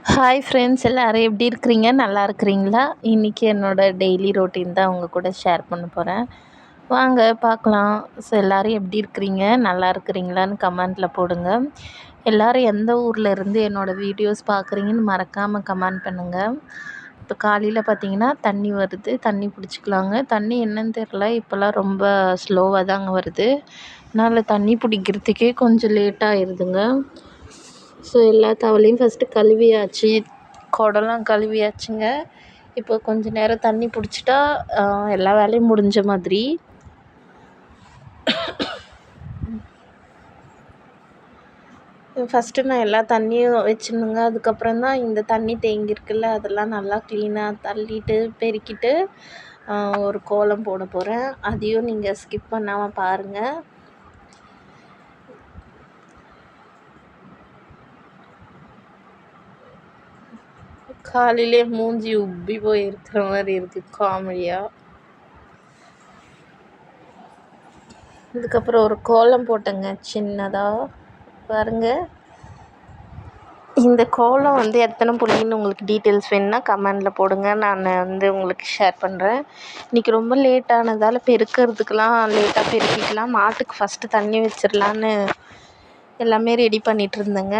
Hi friends, எல்லோரும் எப்படி இருக்கிறீங்க? நல்லா இருக்கிறீங்களா? இன்றைக்கி என்னோடய டெய்லி ரொட்டீன் தான் உங்கள் கூட ஷேர் பண்ண போகிறேன். வாங்க பார்க்கலாம். ஸோ எல்லோரும் எப்படி இருக்கிறீங்க? நல்லா இருக்கிறீங்களான்னு கமெண்ட்டில் போடுங்க. எல்லோரும் எந்த ஊரில் இருந்து என்னோடய வீடியோஸ் பார்க்குறீங்கன்னு மறக்காமல் கமெண்ட் பண்ணுங்கள். இப்போ காலையில் பார்த்தீங்கன்னா தண்ணி வருது, தண்ணி பிடிச்சிக்கலாங்க. தண்ணி என்னன்னு தெரில, இப்போல்லாம் ரொம்ப ஸ்லோவாக தாங்க வருது. அதனால் தண்ணி பிடிக்கிறதுக்கே கொஞ்சம் லேட்டாகிடுதுங்க. ஸோ எல்லா தவளையும் ஃபஸ்ட்டு கழுவியாச்சு, குடம்லாம் கழுவியாச்சுங்க. இப்போ கொஞ்ச நேரம் தண்ணி பிடிச்சிட்டா எல்லா வேலையும் முடிஞ்ச மாதிரி. ஃபஸ்ட்டு நான் எல்லா தண்ணியும் வச்சிடணுங்க. அதுக்கப்புறம் தான் இந்த தண்ணி தேங்கியிருக்குல்ல அதெல்லாம் நல்லா க்ளீனாக தள்ளிட்டு பெருக்கிட்டு ஒரு கோலம் போட போகிறேன். அதையும் நீங்கள் ஸ்கிப் பண்ணாமல் பாருங்கள். காலையிலே மூஞ்சி உப்பி போய் இருக்கிற மாதிரி இருக்குது காமெடியாக. இதுக்கப்புறம் ஒரு கோலம் போட்டேங்க சின்னதாக, பாருங்க. இந்த கோலம் வந்து எத்தனை புள்ளின்னு உங்களுக்கு டீட்டெயில்ஸ் வேணுன்னா கமெண்டில் போடுங்க, நான் வந்து உங்களுக்கு ஷேர் பண்ணுறேன். இன்றைக்கி ரொம்ப லேட்டானதால் பெருக்கிறதுக்கெலாம் லேட்டாக பெருக்கிக்கலாம், மாட்டுக்கு ஃபஸ்ட்டு தண்ணி வச்சிடலான்னு எல்லாமே ரெடி பண்ணிகிட்டு இருந்தேங்க.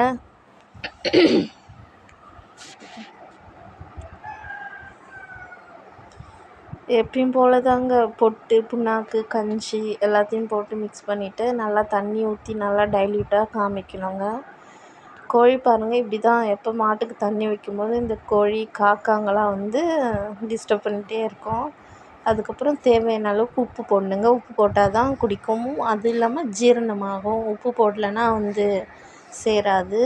எப்பயும் போல் தாங்க பொட்டு, புண்ணாக்கு, கஞ்சி எல்லாத்தையும் போட்டு மிக்ஸ் பண்ணிவிட்டு நல்லா தண்ணி ஊற்றி நல்லா டைல்யூட்டாக காமிக்கணுங்க. கோழி பாருங்கள், இப்படி தான் எப்போ மாட்டுக்கு தண்ணி வைக்கும்போது இந்த கோழி காக்காங்கெல்லாம் வந்து டிஸ்டர்ப் பண்ணிகிட்டே இருக்கும். அதுக்கப்புறம் தேவையான அளவுக்கு உப்பு போடணுங்க. உப்பு போட்டால் தான் குடிக்கும், அது இல்லாமல் ஜீரணமாகும். உப்பு போடலைன்னா வந்து சேராது.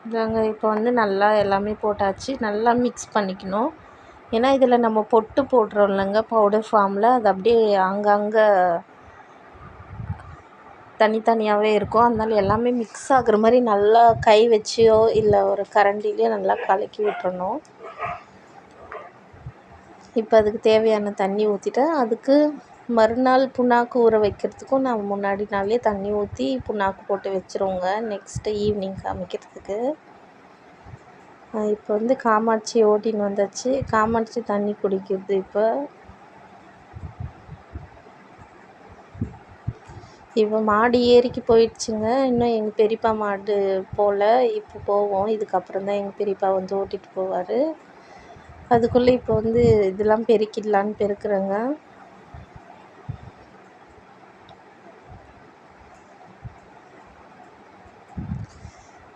இதாங்க இப்போ வந்து நல்லா எல்லாமே போட்டாச்சு, நல்லா மிக்ஸ் பண்ணிக்கணும். ஏன்னா இதில் நம்ம பொட்டு போடுறோம் இல்லைங்க பவுடர் ஃபார்மில், அது அப்படியே அங்கங்கே தனித்தனியாகவே இருக்கும். அதனால எல்லாமே மிக்ஸ் ஆகுற மாதிரி நல்லா கை வச்சியோ இல்லை ஒரு கரண்டிலையோ நல்லா கலக்கி விட்டுறணும். இப்போ அதுக்கு தேவையான தண்ணி ஊற்றிட்டேன். அதுக்கு மறுநாள் புண்ணாக்கு ஊற வைக்கிறதுக்கும் நான் முன்னாடி நாளே தண்ணி ஊற்றி புண்ணாக்கு போட்டு வச்சுருவோங்க, நெக்ஸ்ட்டு ஈவினிங் காமிக்கிறதுக்கு. இப்போ வந்து காமாட்சி ஓட்டின்னு வந்தாச்சு, காமாட்சி தண்ணி குடிக்கிறது. இப்போ மாடு ஏறிக்கு போயிடுச்சுங்க. இன்னும் எங்கள் பெரியப்பா மாடு போகல, இப்போ போவோம். இதுக்கப்புறம் தான் எங்கள் பெரியப்பா வந்து ஓட்டிகிட்டு போவார். அதுக்குள்ளே இப்போ வந்து இதெல்லாம் பெருக்கிடலான்னு பெருக்கிறேங்க.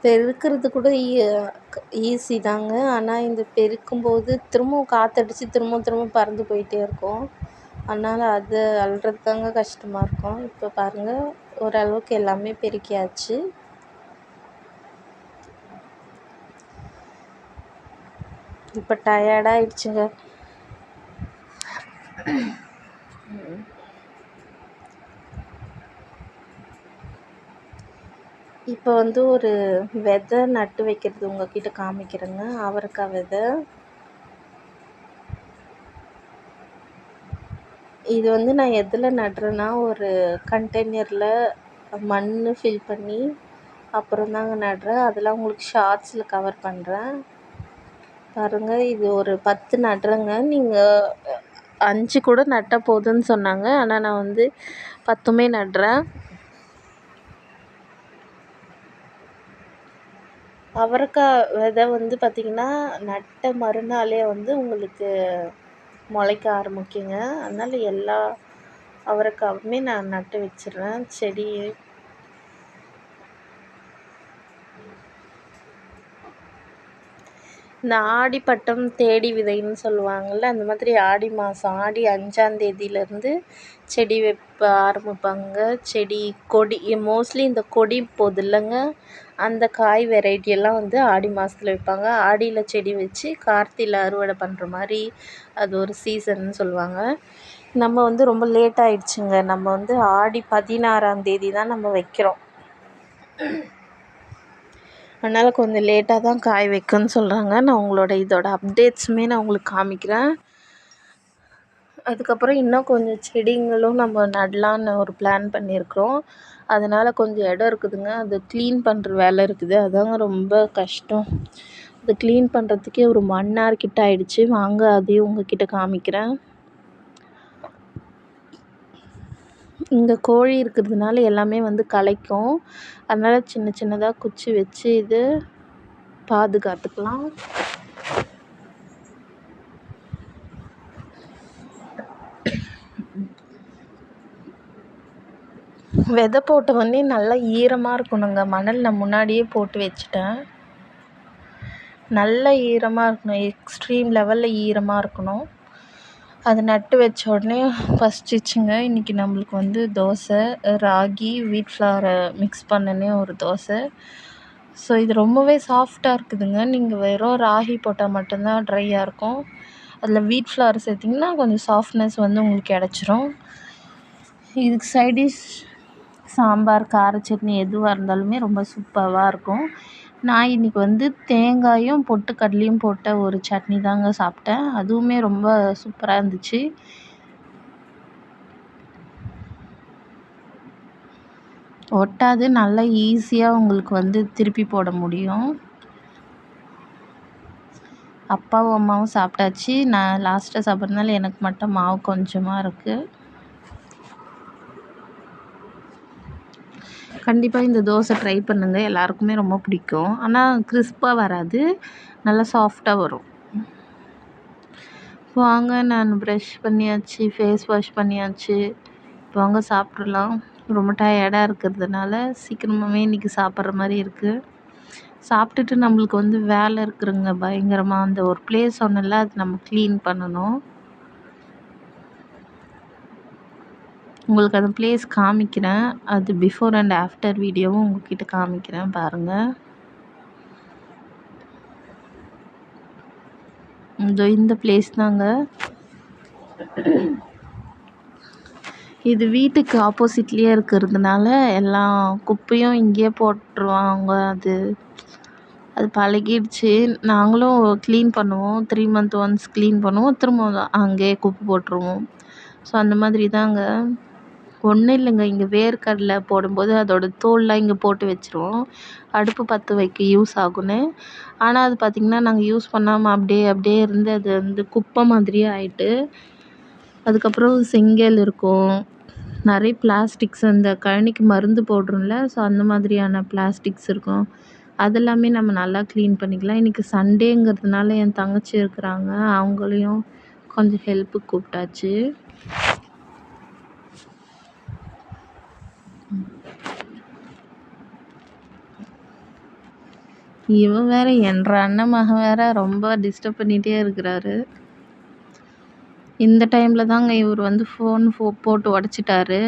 பெருக்கிறது கூட ஈஸி தாங்க. ஆனால் இந்த பெருக்கும்போது திரும்பவும் காற்றடிச்சு திரும்ப பறந்து போயிட்டே இருக்கும். அதனால் அது அள்ளுறது தாங்க கஷ்டமாக இருக்கும். இப்போ பாருங்கள், ஓரளவுக்கு எல்லாமே பெருக்கியாச்சு. இப்போ டயர்டாகிடுச்சுங்க. இப்போ வந்து ஒரு விதை நட்டு வைக்கிறது உங்கள்கிட்ட காமிக்கிறேங்க, அவரைக்காய் விதை. இது வந்து நான் எதில் நடுறேன்னா ஒரு கண்டெய்னரில் மண் ஃபில் பண்ணி அப்புறம் தாங்க நடுறேன். அதெல்லாம் உங்களுக்கு ஷார்ட்ஸில் கவர் பண்ணுறேன் பாருங்கள். இது ஒரு 10 நடுறேங்க. நீங்கள் 5 கூட நட்டால் போதும்னு சொன்னாங்க, ஆனால் நான் வந்து 10மே நடுறேன். அவரைக்காய் விதை வந்து பார்த்திங்கன்னா நட்ட மறுநாளே வந்து உங்களுக்கு முளைக்க ஆரம்பிக்குங்க. அதனால் எல்லா அவரைக்காவுமே நான் நட்டு வச்சிடுறேன் செடி. இந்த ஆடி பட்டம் தேடி விதைன்னு சொல்லுவாங்கள்ல, அந்த மாதிரி ஆடி மாதம் ஆடி 5ஆம் தேதியிலேருந்து செடி ஆரம்பிப்பாங்க. செடி கொடி மோஸ்ட்லி இந்த கொடி போகுது இல்லைங்க, அந்த காய் வெரைட்டியெல்லாம் வந்து ஆடி மாதத்துல வைப்பாங்க. ஆடியில் செடி வச்சு கார்த்திகையில் அறுவடை பண்ணுற மாதிரி அது ஒரு சீசன்னு சொல்லுவாங்க. நம்ம வந்து ரொம்ப லேட் ஆகிடுச்சுங்க. நம்ம வந்து ஆடி 16ஆம் தேதி தான் நம்ம வைக்கிறோம். அதனால் கொஞ்சம் லேட்டாக தான் காய் வைக்கும்னு சொல்கிறாங்க. நான் இதோட அப்டேட்ஸுமே நான் உங்களுக்கு காமிக்கிறேன். அதுக்கப்புறம் இன்னும் கொஞ்சம் செடிங்களும் நம்ம நடலான்னு ஒரு பிளான் பண்ணியிருக்கிறோம். அதனால் கொஞ்சம் இடம் இருக்குதுங்க. அது க்ளீன் பண்ணுற வேலை இருக்குது. அதாங்க ரொம்ப கஷ்டம். அது க்ளீன் பண்ணுறதுக்கே ஒரு 1 hour கிட்ட ஆயிடுச்சு. வாங்க அதையும் உங்ககிட்ட காமிக்கிறேன். இங்கே கோழி இருக்கிறதுனால எல்லாமே வந்து களைக்கும். அதனால் சின்ன சின்னதாக குச்சி வச்சு இது பாதுகாத்துக்கலாம். விதை போட்ட உடனே நல்லா ஈரமாக இருக்கணுங்க. மணல் நான் முன்னாடியே போட்டு வச்சுட்டேன். நல்ல ஈரமாக இருக்கணும். எக்ஸ்ட்ரீம் லெவலில் ஈரமாக இருக்கணும். அது நட்டு வச்ச உடனே பசிச்சிச்சுங்க. இன்றைக்கி நம்மளுக்கு வந்து தோசை, ராகி, வீட் ஃப்ளாரை மிக்ஸ் பண்ணனே ஒரு தோசை. ஸோ இது ரொம்பவே சாஃப்டாக இருக்குதுங்க. நீங்கள் வெறும் ராகி போட்டால் மட்டும்தான் ட்ரையாக இருக்கும். அதில் வீட் ஃப்ளார் சேர்த்திங்கன்னா கொஞ்சம் சாஃப்ட்னஸ் வந்து உங்களுக்கு கிடச்சிரும். இதுக்கு சைடிஷ் சாம்பார், கார சட்னி எதுவாக இருந்தாலுமே ரொம்ப சூப்பராக இருக்கும். நான் இன்றைக்கி வந்து தேங்காயும் பொட்டுக்கடலையும் போட்ட ஒரு சட்னி தாங்க சாப்பிட்டேன். அதுவுமே ரொம்ப சூப்பராக இருந்துச்சு. ஒட்டாது, நல்லா ஈஸியாக உங்களுக்கு வந்து திருப்பி போட முடியும். அப்பாவும் அம்மாவும் சாப்பிட்டாச்சு. நான் லாஸ்ட்டாக சாப்பிட்றதுனால எனக்கு மட்டும் மாவு கொஞ்சமாக இருக்குது. கண்டிப்பாக இந்த தோசை ட்ரை பண்ணுங்கள். எல்லாருக்குமே ரொம்ப பிடிக்கும். ஆனால் கிறிஸ்பாக வராது, நல்லா சாஃப்டாக வரும். வாங்க, நான் ப்ரஷ் பண்ணியாச்சு, ஃபேஸ் வாஷ் பண்ணியாச்சு. வாங்க சாப்பிட்றலாம். ரொம்ப டயர்டாக இருக்கிறதுனால சீக்கிரமாகவே இன்றைக்கி சாப்பிட்ற மாதிரி இருக்குது. சாப்பிட்டுட்டு நம்மளுக்கு வந்து வேலை இருக்குதுங்க பயங்கரமாக. அந்த ஒரு பிளேஸ் சொன்னல, அது நம்ம க்ளீன் பண்ணணும். உங்களுக்கு அந்த பிளேஸ் காமிக்கிறேன். அது பிஃபோர் அண்ட் ஆஃப்டர் வீடியோவும் உங்கள்கிட்ட காமிக்கிறேன் பாருங்கள். இந்த பிளேஸ் தாங்க. இது வீட்டுக்கு ஆப்போசிட்லேயே இருக்கிறதுனால எல்லா குப்பையும் இங்கேயே போட்டுருவாங்க. அது பழகிடுச்சு. நாங்களும் க்ளீன் பண்ணுவோம். 3 month ஒன்ஸ் க்ளீன் பண்ணுவோம். திரும்ப அங்கேயே குப்பை போட்டுருவோம். ஸோ அந்த மாதிரி தாங்க. ஒன்றும் இல்லைங்க, இங்கே வேர்க்கடலை போடும்போது அதோட தோல்லாம் இங்கே போட்டு வச்சுருவோம், அடுப்பு பற்ற வைக்க யூஸ் ஆகும்னு. ஆனால் அது பார்த்திங்கன்னா நாங்கள் யூஸ் பண்ணாமல் அப்படியே இருந்து அது வந்து குப்பை மாதிரியே ஆகிட்டு, அதுக்கப்புறம் செங்கல் இருக்கும், நிறைய பிளாஸ்டிக்ஸ், அந்த கழனிக்கு மருந்து போடுறோம்ல, ஸோ அந்த மாதிரியான பிளாஸ்டிக்ஸ் இருக்கும். அதெல்லாமே நம்ம நல்லா க்ளீன் பண்ணிக்கலாம். இன்றைக்கி சண்டேங்கிறதுனால என் தங்கச்சி இருக்கிறாங்க, அவங்களையும் கொஞ்சம் ஹெல்ப்புக்கு கூப்பிட்டாச்சு. இவன் வேற, என்ற அண்ணன் மகன் வேற ரொம்ப டிஸ்டர்ப் பண்ணிகிட்டே இருக்கிறாரு. இந்த டைமில் தாங்க இவர் வந்து ஃபோன் போட்டு உடச்சிட்டாரு.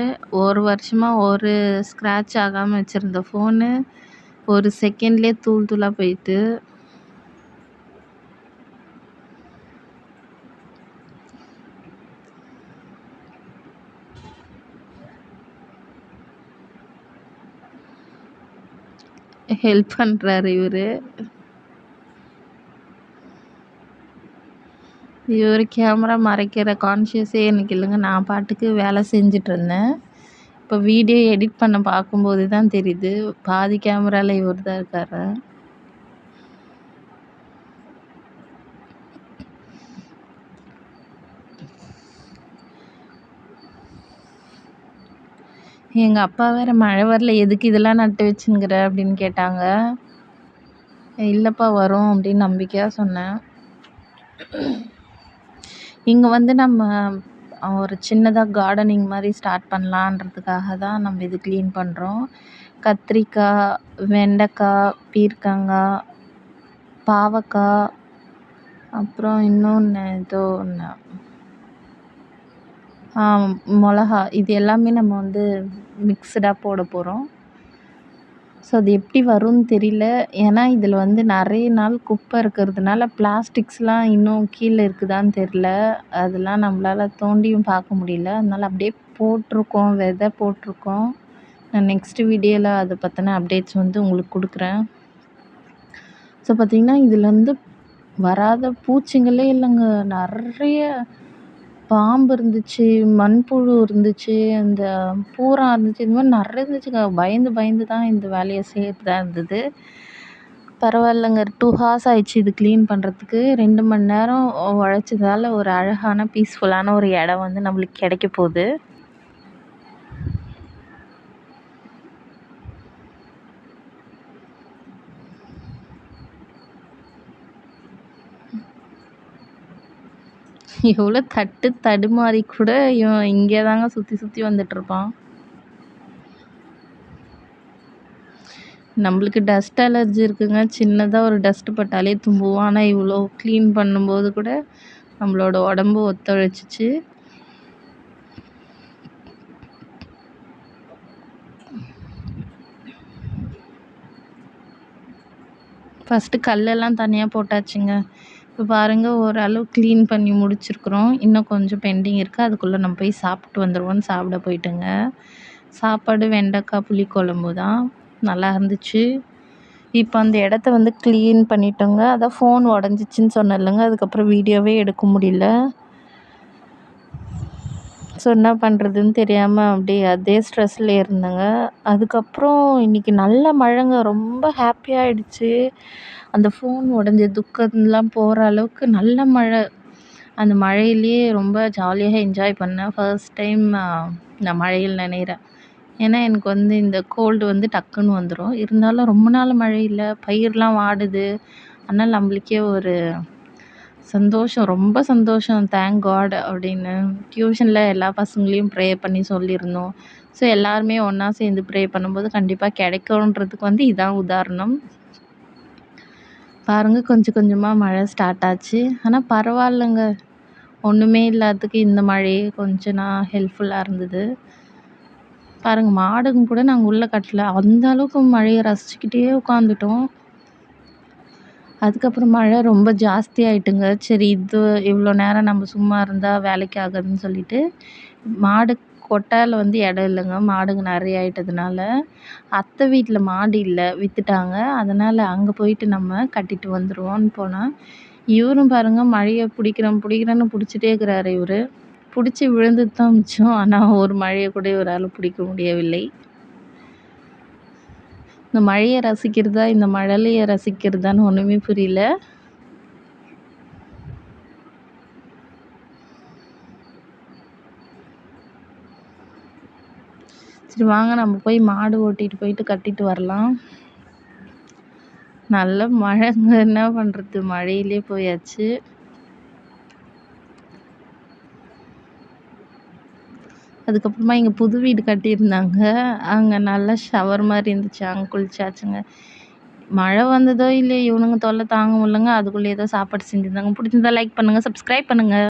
ஒரு வருஷமாக ஒரு ஸ்க்ராட்ச் ஆகாமல் வச்சுருந்த ஃபோனு ஒரு செகண்ட்லேயே தூள் தூளாக போயிட்டு. ஹெல்ப் பண்ணுறாரு இவர். இவர் கேமரா மறைக்கிற கான்ஷியஸே எனக்கு இல்லைங்க. நான் பாட்டுக்கு வேலை செஞ்சிட்ருந்தேன். இப்போ வீடியோ எடிட் பண்ண பார்க்கும்போது தான் தெரியுது, பாதி கேமராவில் இவர் தான் இருக்காரு. எங்கள் அப்பா வேறு மழை வரல, எதுக்கு இதெல்லாம் நட்டு வச்சுங்கிற அப்படின்னு கேட்டாங்க. இல்லைப்பா வரும் அப்படின்னு நம்பிக்கையாக சொன்னேன். இங்கே வந்து நம்ம ஒரு சின்னதாக கார்டனிங் மாதிரி ஸ்டார்ட் பண்ணலான்றதுக்காக தான் நம்ம இது க்ளீன் பண்ணுறோம். கத்திரிக்காய், வெண்டைக்காய், பீர்க்கங்காய், பாவக்காய், அப்புறம் இன்னொன்று ஏதோ ஒன்று மிளகா, இது எல்லாமே நம்ம வந்து மிக்ஸ்டாக போட போகிறோம். ஸோ அது எப்படி வரும்னு தெரியல. ஏன்னா இதில் வந்து நிறைய நாள் குப்பை இருக்கிறதுனால பிளாஸ்டிக்ஸ்லாம் இன்னும் கீழே இருக்குதான்னு தெரில. அதெல்லாம் நம்மளால் தோண்டியும் பார்க்க முடியல. அதனால் அப்படியே போட்டிருக்கோம், விதை போட்டிருக்கோம். நான் நெக்ஸ்ட் வீடியோவில் அதை பற்றின அப்டேட்ஸ் வந்து உங்களுக்கு கொடுக்குறேன். ஸோ பார்த்திங்கன்னா இதில் வந்து வராத பூச்சிங்களே இல்லைங்க. நிறைய பாம்பு இருந்துச்சு, மண்புழு இருந்துச்சு, அந்த பூரா இருந்துச்சு. இந்த மாதிரி நிறைய இருந்துச்சுங்க. பயந்து பயந்து தான் இந்த வேலையை செய்யறதா இருந்தது. பரவாயில்லங்க. 2 ஹார்ஸ் ஆயிடுச்சு இது க்ளீன் பண்ணுறதுக்கு. 2 மணி நேரம் உழைச்சதால ஒரு அழகான பீஸ்ஃபுல்லான ஒரு இடம் வந்து நம்மளுக்கு கிடைக்க போகுது. எவ்வளோ தடுமாறி கூட இவன் இங்கே தாங்க சுற்றி சுற்றி வந்துட்டுருப்பான். நம்மளுக்கு டஸ்ட் அலர்ஜி இருக்குங்க. சின்னதாக ஒரு டஸ்ட் பட்டாலே தும்புவோம். ஆனால் இவ்வளோ க்ளீன் பண்ணும்போது கூட நம்மளோட உடம்பு ஒத்துழைச்சிச்சு. ஃபஸ்ட்டு கல்லெல்லாம் தனியாக போட்டாச்சுங்க. இப்போ பாருங்கள், ஓரளவு க்ளீன் பண்ணி முடிச்சிருக்கிறோம். இன்னும் கொஞ்சம் பெண்டிங் இருக்குது. அதுக்குள்ளே நம்ம போய் சாப்பிட்டு வந்துடுவோன்னு சாப்பிட போயிட்டேங்க. சாப்பாடு வெண்டைக்காய் புளிக்குழம்பு தான். நல்லா இருந்துச்சு. இப்போ அந்த இடத்த வந்து க்ளீன் பண்ணிட்டோங்க. அதான் ஃபோன் உடஞ்சிச்சின்னு சொன்னேன் இல்லைங்க, அதுக்கப்புறம் வீடியோவே எடுக்க முடியல. ஸோ என்ன பண்ணுறதுன்னு தெரியாமல் அப்படியே அதே ஸ்ட்ரெஸ்ஸில் இருந்தேங்க. அதுக்கப்புறம் இன்றைக்கி நல்ல மழைங்க. ரொம்ப ஹாப்பியாகிடுச்சு. அந்த ஃபோன் உடஞ்ச துக்கம்லாம் போகிற அளவுக்கு நல்ல மழை. அந்த மழையிலேயே ரொம்ப ஜாலியாக என்ஜாய் பண்ணேன். ஃபர்ஸ்ட் டைம் நான் மழையில் நனைகிறேன். ஏன்னா எனக்கு வந்து இந்த கோல்டு வந்து டக்குன்னு வந்துடும். இருந்தாலும் ரொம்ப நாள் மழை இல்லை, பயிர்லாம் வாடுது. அதனால் நம்மளுக்கே ஒரு சந்தோஷம், ரொம்ப சந்தோஷம். தேங்க் காட் அப்படின்னு டியூஷனில் எல்லா பசங்களையும் ப்ரே பண்ணி சொல்லியிருந்தோம். ஸோ எல்லாருமே ஒன்றா சேர்ந்து ப்ரே பண்ணும்போது கண்டிப்பாக கிடைக்குன்றதுக்கு வந்து இதான் உதாரணம். பாருங்கள், கொஞ்சம் கொஞ்சமாக மழை ஸ்டார்ட் ஆச்சு. ஆனால் பரவாயில்லைங்க, ஒன்றுமே இல்லாததுக்கு இந்த மழையே கொஞ்சம் ஹெல்ப்ஃபுல்லாக இருந்தது. பாருங்கள், மாடுங்க கூட நாங்கள் உள்ளே கட்டல. அந்த அளவுக்கு மழையை ரசிச்சுக்கிட்டே உட்காந்துட்டோம். அதுக்கப்புறம் மழை ரொம்ப ஜாஸ்தி ஆயிட்டுங்க. சரி, இது இவ்வளோ நேரம் நம்ம சும்மா இருந்தால் வேலைக்கு ஆகாதுன்னு சொல்லிட்டு மாடு கொட்டாயில் வந்து இடம் இல்லைங்க. மாடுங்க நிறைய ஆயிட்டதுனால அத்தை வீட்டில் மாடு இல்லை, விற்றுட்டாங்க. அதனால் அங்கே போயிட்டு நம்ம கட்டிட்டு வந்துடுவோன்னு போனால், இவரும் பாருங்கள் மழையை பிடிக்கிறேன்னு பிடிச்சிட்டே இருக்கிறாரு. இவர் பிடிச்சி விழுந்தது தான் மிச்சம். ஆனால் ஒரு மழையை கூட இவரால் பிடிக்க முடியவில்லை. இந்த மழையை ரசிக்கிறதா, இந்த மழலையை ரசிக்கிறதான்னு ஒன்றுமே புரியல. சரி வாங்க, நம்ம போய் மாடு ஓட்டிகிட்டு போயிட்டு கட்டிட்டு வரலாம். நல்ல மழைங்க, என்ன பண்ணுறது, மழையிலே போயாச்சு. அதுக்கப்புறமா இங்கே புது வீடு கட்டியிருந்தாங்க. அங்கே நல்லா ஷவர் மாதிரி இருந்துச்சு, அங்கே குளிச்சாச்சுங்க. மழை வந்ததோ இல்லையோ, இவனுங்க தொல்லை தாங்க முடியலங்க. அதுக்குள்ளே ஏதோ சாப்பாடு செஞ்சுருந்தாங்க. பிடிச்சிருந்தா லைக் பண்ணுங்கள், சப்ஸ்கிரைப் பண்ணுங்கள்.